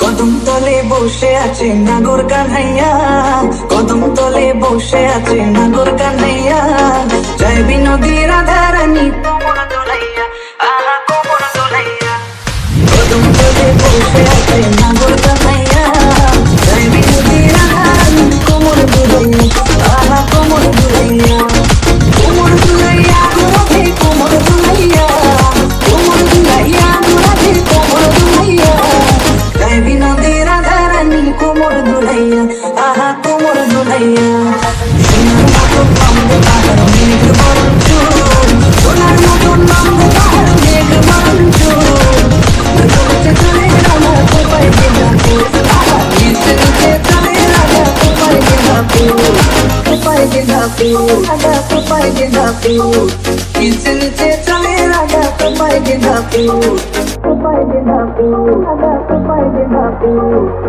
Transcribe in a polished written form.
কদম তলে বসে আছে নাগর কানাইয়া, কদম তলে বসে আছে নাগর কানাইয়া, জয় বিনোদী রাধা রানী কোমর দোলাইয়া, আহা কোমর দোলাইয়া। কদম তলে বসে আছে নাগর কানাইয়া, জয় বিনোদী রাধা রানী কোমর দোলাইয়া, আহা কোমর দোলাইয়া। কোমর দোলাইয়া রাধে কোমর দোলাইয়া, কোমর দোলাইয়া রাধে কোমর দোলাইয়া, জয় বিনোদী রাধা রানী কোমর দোলাইয়া, আহা কোমর দোলাইয়া। সোনার মতো নামবে পাহাড় মেঘ বরণ চুল, সোনার মতো নামবে পাহাড় মেঘ বরণ চুল, চলতে চলে রাধা কোপায় গেঁদা ফুল, আহা নিচে নিচে চলে রাধা কোপায় গেঁদা ফুল, কোপায় গেঁদা ফুল, রাধা কোপায় গেঁদা ফুল, নিচে নিচে চলে রাধা কোপায় গেঁদা ফুল, কোপায় গেঁদা ফুল, রাধা কোপায় গেঁদা ফুল।